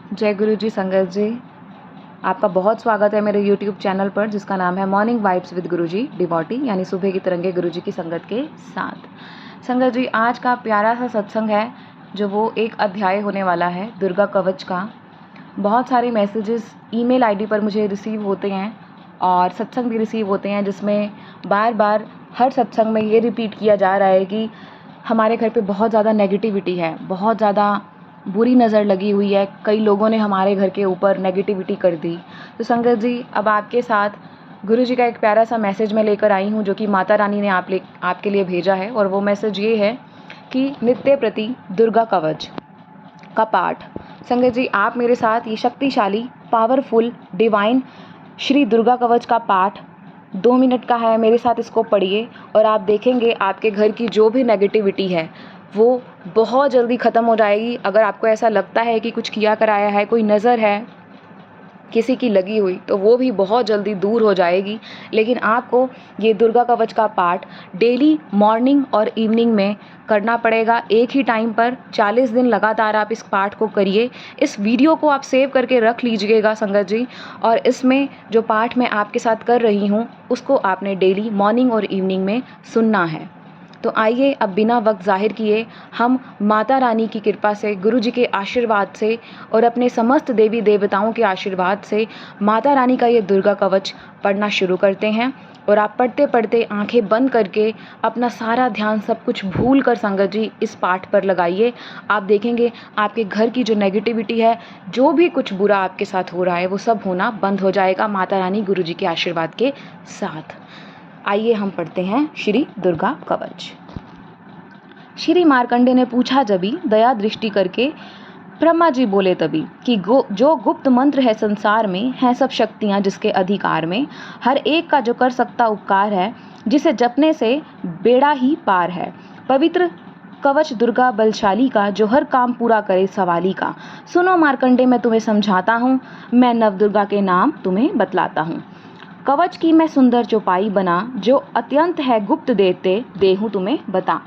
जय गुरु जी संगत जी, आपका बहुत स्वागत है मेरे YouTube चैनल पर जिसका नाम है मॉर्निंग वाइब्स विद गुरुजी डिवॉटी, यानी सुबह की तरंगे गुरुजी की संगत के साथ। संगत जी, आज का प्यारा सा सत्संग है जो वो एक अध्याय होने वाला है दुर्गा कवच का। बहुत सारे मैसेजेस ईमेल आईडी पर मुझे रिसीव होते हैं और सत्संग भी रिसीव होते हैं जिसमें बार बार हर सत्संग में ये रिपीट किया जा रहा है कि हमारे घर पे बहुत ज़्यादा नेगेटिविटी है, बहुत ज़्यादा बुरी नज़र लगी हुई है, कई लोगों ने हमारे घर के ऊपर नेगेटिविटी कर दी। तो संगत जी, अब आपके साथ गुरु जी का एक प्यारा सा मैसेज मैं लेकर आई हूँ जो कि माता रानी ने आपके लिए भेजा है। और वो मैसेज ये है कि नित्य प्रति दुर्गा कवच का पाठ। संगत जी, आप मेरे साथ ये शक्तिशाली पावरफुल डिवाइन श्री दुर्गा कवच का पाठ 2 मिनट का है, मेरे साथ इसको पढ़िए और आप देखेंगे आपके घर की जो भी नेगेटिविटी है वो बहुत जल्दी ख़त्म हो जाएगी। अगर आपको ऐसा लगता है कि कुछ किया कराया है, कोई नज़र है किसी की लगी हुई, तो वो भी बहुत जल्दी दूर हो जाएगी। लेकिन आपको ये दुर्गा कवच का पाठ डेली मॉर्निंग और इवनिंग में करना पड़ेगा, एक ही टाइम पर 40 दिन लगातार आप इस पाठ को करिए। इस वीडियो को आप सेव करके रख लीजिएगा संगत जी, और इसमें जो पाठ मैं आपके साथ कर रही हूँ उसको आपने डेली मॉर्निंग और इवनिंग में सुनना है। तो आइए अब बिना वक्त ज़ाहिर किए हम माता रानी की कृपा से, गुरु जी के आशीर्वाद से और अपने समस्त देवी देवताओं के आशीर्वाद से माता रानी का ये दुर्गा कवच पढ़ना शुरू करते हैं। और आप पढ़ते पढ़ते आंखें बंद करके अपना सारा ध्यान सब कुछ भूल कर संगत जी इस पाठ पर लगाइए। आप देखेंगे आपके घर की जो नेगेटिविटी है, जो भी कुछ बुरा आपके साथ हो रहा है, वो सब होना बंद हो जाएगा माता रानी गुरु जी के आशीर्वाद के साथ। आइए हम पढ़ते हैं श्री दुर्गा कवच। श्री मार्कंडे ने पूछा जबी, दया दृष्टि करके ब्रह्मा जी बोले तभी कि जो गुप्त मंत्र है संसार में, है सब शक्तियां जिसके अधिकार में, हर एक का जो कर सकता उपकार है, जिसे जपने से बेड़ा ही पार है। पवित्र कवच दुर्गा बलशाली का, जो हर काम पूरा करे सवाली का। सुनो मार्कंडे, मैं तुम्हें समझाता हूँ, मैं नव दुर्गा के नाम तुम्हें बतलाता हूँ। कवच की मैं सुंदर चौपाई बना, जो अत्यंत है गुप्त देते देहूँ तुम्हें बता।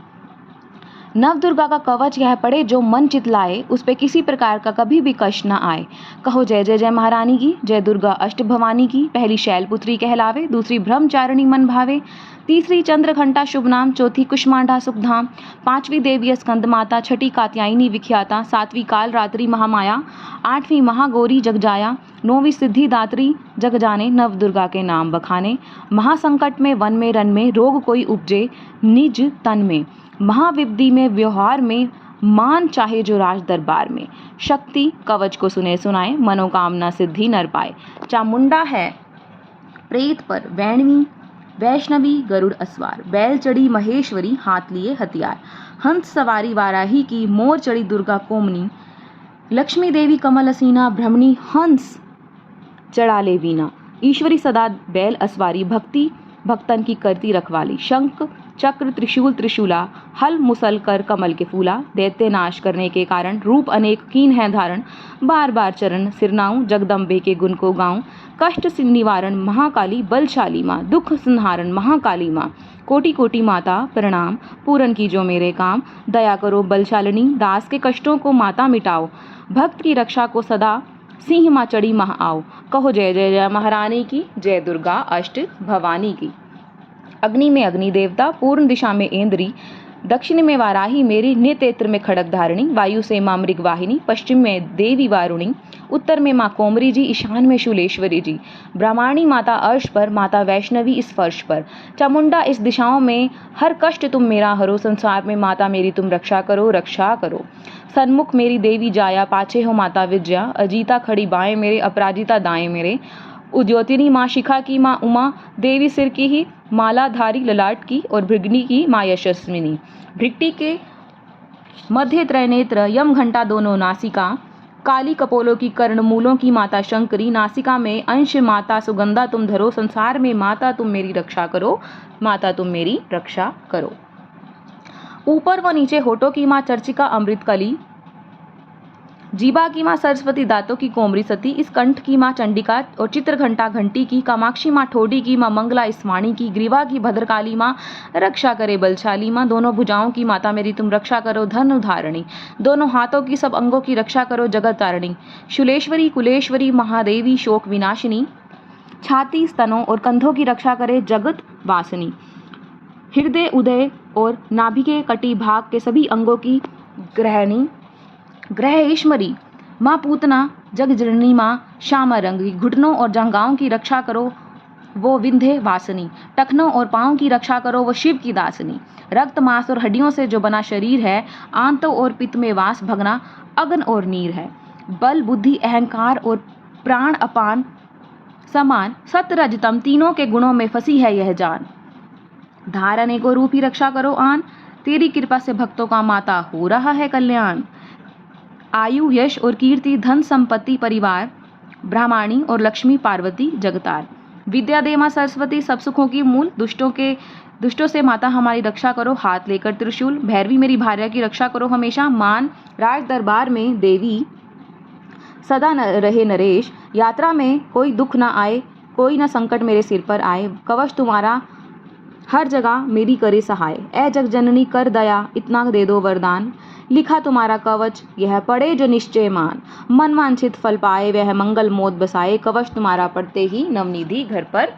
नव दुर्गा का कवच यह पड़े जो मन चितलाए, उस पे किसी प्रकार का कभी भी कष्ट न आए। कहो जय जय जय महारानी की, जय दुर्गा अष्ट भवानी की। पहली शैलपुत्री कहलावे, दूसरी ब्रह्मचारिणी मन भावे, तीसरी चंद्रघंटा शुभ नाम, चौथी कुष्मांडा सुख धाम, पांचवी देवी स्कंद माता, छठी कात्यायनी विख्याता, सातवीं काल रात्रि महामाया, आठवीं महागौरी जगजाया, नौवीं सिद्धि दात्री जग जाने, नव दुर्गा के नाम बखाने। महासंकट में वन में रन में, रोग कोई उपजे निज तन में, महाविद्या में व्यवहार में, मान चाहे जो राज दरबार में। शक्ति कवच को सुने सुनाए, मनोकामना सिद्धि नर पाए। चामुंडा है प्रेत पर वैणवी, वैष्णवी गरुड़ अस्वार, बैल चढ़ी महेश्वरी, हाथ लिए हथियार। हंस सवारी वाराही की, मोर चढ़ी दुर्गा कोमनी, लक्ष्मी देवी कमल असीना, ब्रह्मणी हंस चढ़ा ले वीणा। ईश्वरी सदा बैल अस्वारी, भक्ति भक्तन की करती रखवाली। शंख चक्र त्रिशूल त्रिशूला, हल मुसल कर कमल के फूला। दैत्य नाश करने के कारण, रूप अनेक कीन है धारण, बार बार चरण सिरनाऊं, जगदम्बे के गुण को गाऊं। कष्ट से निवारण महाकाली बलशाली माँ, दुख संहारण महाकाली माँ। कोटि कोटि माता प्रणाम, पूरन की जो मेरे काम। दया करो बलशालिनी, दास के कष्टों को माता मिटाओ। भक्त की रक्षा को सदा सिंह माँ चढ़ी महा आओ। कहो जय जय जय महारानी की, जय दुर्गा अष्ट भवानी की। अग्नि में अग्नि देवता, पूर्व दिशा में इंद्री, दक्षिण में वाराही मेरी, नेत्र में खड़ग धारिणी, वायु से माँ मृग वाहिनी, पश्चिम में देवी वारुणी, उत्तर में माँ कोमरी जी, ईशान में शूलेश्वरी जी। ब्राह्मणी माता अर्श पर, माता वैष्णवी इस फर्श पर। चामुंडा इस दिशाओं में, हर कष्ट तुम मेरा हरो, संसार में माता मेरी तुम रक्षा करो रक्षा करो। सन्मुख मेरी देवी जाया, पाछे हो माता विद्या, अजीता खड़ी बाएं मेरे, अपराजिता दाएं मेरे। उद्योतिनी माँ शिखा की, माँ उमा देवी सिर की ही, मालाधारी ललाट की, और भृगनी की माँ यशस्विनी। भृगटी के मध्य त्रैनेत्र, यम घंटा दोनों नासिका, काली कपोलों की कर्णमूलों की माता शंकरी। नासिका में अंश माता सुगंधा तुम धरो, संसार में माता तुम मेरी रक्षा करो, माता तुम मेरी रक्षा करो। ऊपर व नीचे होठों की माँ चर्चिका अमृत कली, जीवा की माँ सरस्वती, दांतों की कोमरी सती, इस कंठ की माँ चंडिका और चित्रघंटा घंटी की, कामाक्षी माँ ठोडी की माँ मंगला, इस वाणी की, ग्रीवा की भद्रकाली माँ रक्षा करे बलशाली माँ, दोनों भुजाओं की माता मेरी तुम रक्षा करो धन उधारणी, दोनों हाथों की सब अंगों की रक्षा करो जगत तारिणी, शूलेश्वरी कुलेश्वरी महादेवी शोक विनाशिनी, छाती स्तनों और कंधों की रक्षा करे जगत वासिनी, हृदय उदय और नाभि के कटी भाग के सभी अंगों की ग्रहणी, ग्रहेश्वरी माँ पूतना, जगजननी माँ श्यामा रंग की, घुटनों और जंघाओं की रक्षा करो वो विंध्य वासिनी, टखनों और पाँव की रक्षा करो वो शिव की दासिनी, रक्त मांस और हड्डियों से जो बना शरीर है, आंतों और पित्त में वास भगना अग्न और नीर है, बल बुद्धि अहंकार और प्राण अपान समान सत्य रजतम तीनों के गुणों में फंसी है यह जान, धारने को रूप ही रक्षा करो आन, तेरी कृपा से भक्तों का माता हो रहा है कल्याण, आयु यश और कीर्ति धन संपत्ति परिवार ब्राह्मणी और लक्ष्मी पार्वती जगतार, विद्या दे माँ सरस्वती सब सुखों की मूल, दुष्टों से माता हमारी रक्षा करो हाथ लेकर त्रिशूल, भैरवी मेरी भार्या की रक्षा करो हमेशा मान, राज दरबार में देवी सदा रहे नरेश, यात्रा में कोई दुख ना आए कोई ना संकट मेरे सिर पर आए, कवच तुम्हारा हर जगह मेरी करे सहाय, ए जग जननी कर दया इतना दे दो वरदान, लिखा तुम्हारा कवच यह पढ़े जो निश्चय मान, मन वांछित फल पाए वह मंगल मोद बसाए, कवच तुम्हारा पढ़ते ही नवनिधि घर पर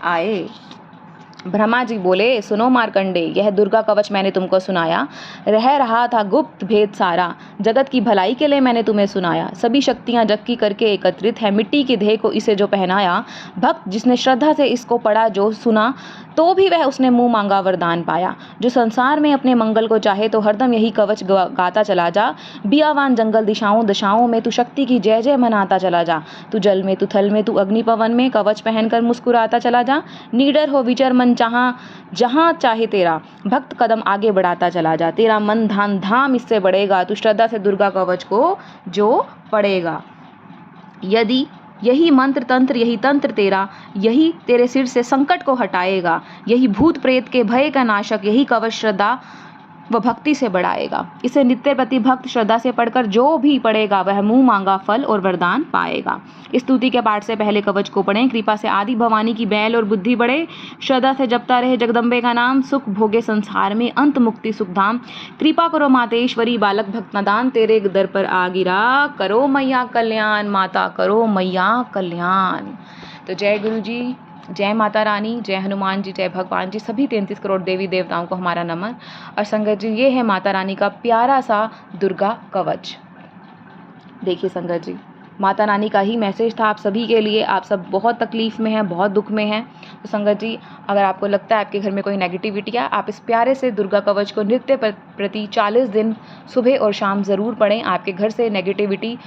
आए। ब्रह्मा जी बोले सुनो मार्कंडे, यह दुर्गा कवच मैंने तुमको सुनाया, रह रहा था गुप्त भेद सारा, जगत की भलाई के लिए मैंने तुम्हें सुनाया, सभी शक्तियां जग की करके एकत्रित है, मिट्टी की देह को इसे जो पहनाया, भक्त जिसने श्रद्धा से इसको पढ़ा जो सुना, तो भी वह उसने मुंह मांगा वरदान पाया, जो संसार में अपने मंगल को चाहे तो हरदम यही कवच गाता चला जा, बियावान जंगल दिशाओं दशाओं में तू शक्ति की जय जय मनाता चला जा, तू जल में तू थल में तू अग्नि पवन में कवच पहनकर मुस्कुराता चला जा, नीडर हो विचर मन जहां चाहे तेरा, भक्त कदम आगे बढ़ाता चला जा, तेरा मन धान धाम इससे बढ़ेगा, तू श्रद्धा से दुर्गा कवच को जो पढ़ेगा, यदि यही मंत्र तंत्र यही तंत्र तेरा, यही तेरे सिर से संकट को हटाएगा, यही भूत प्रेत के भय का नाशक, यही कवच श्रद्धा व भक्ति से बढ़ाएगा, इसे नित्य प्रति भक्त श्रद्धा से पढ़कर जो भी पढ़ेगा वह मुंह मांगा फल और वरदान पाएगा। इस स्तुति के पाठ से पहले कवच को पढ़ें, कृपा से आदि भवानी की बैल और बुद्धि बढ़े, श्रद्धा से जपता रहे जगदम्बे का नाम, सुख भोगे संसार में अंत मुक्ति सुखधाम, कृपा करो मातेश्वरी बालक भक्त नदान, तेरे दर पर आ गिरा करो मैया कल्याण, माता करो मैया कल्याण। तो जय गुरु जी, जय माता रानी, जय हनुमान जी, जय भगवान जी, सभी 33 करोड़ देवी देवताओं को हमारा नमन। और संगत जी ये है माता रानी का प्यारा सा दुर्गा कवच। देखिए संगत जी, माता रानी का ही मैसेज था आप सभी के लिए, आप सब बहुत तकलीफ़ में हैं, बहुत दुख में हैं। तो संगत जी अगर आपको लगता है आपके घर में कोई नेगेटिविटी है, आप इस प्यारे से दुर्गा कवच को नित्य प्रति 40 दिन सुबह और शाम ज़रूर पढ़ें, आपके घर से नेगेटिविटी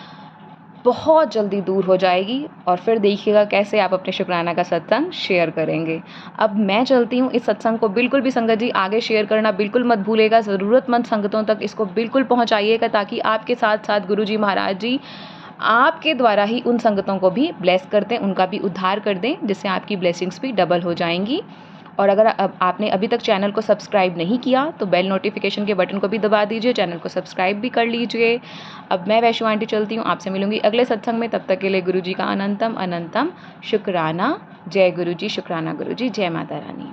बहुत जल्दी दूर हो जाएगी। और फिर देखिएगा कैसे आप अपने शुक्राना का सत्संग शेयर करेंगे। अब मैं चलती हूँ, इस सत्संग को बिल्कुल भी संगत जी आगे शेयर करना बिल्कुल मत भूलेगा, ज़रूरतमंद संगतों तक इसको बिल्कुल पहुँचाइएगा, ताकि आपके साथ साथ गुरु जी महाराज जी आपके द्वारा ही उन संगतों को भी ब्लेस कर दें, उनका भी उद्धार कर दें, जिससे आपकी ब्लेसिंग्स भी डबल हो जाएंगी। और अगर आपने अभी तक चैनल को सब्सक्राइब नहीं किया तो बेल नोटिफिकेशन के बटन को भी दबा दीजिए, चैनल को सब्सक्राइब भी कर लीजिए। अब मैं वैष्णो आंटी चलती हूँ, आपसे मिलूंगी अगले सत्संग में, तब तक के लिए गुरु जी का अनंतम अनंतम शुक्राना। जय गुरु जी, शुक्राना गुरु जी, जय माता रानी।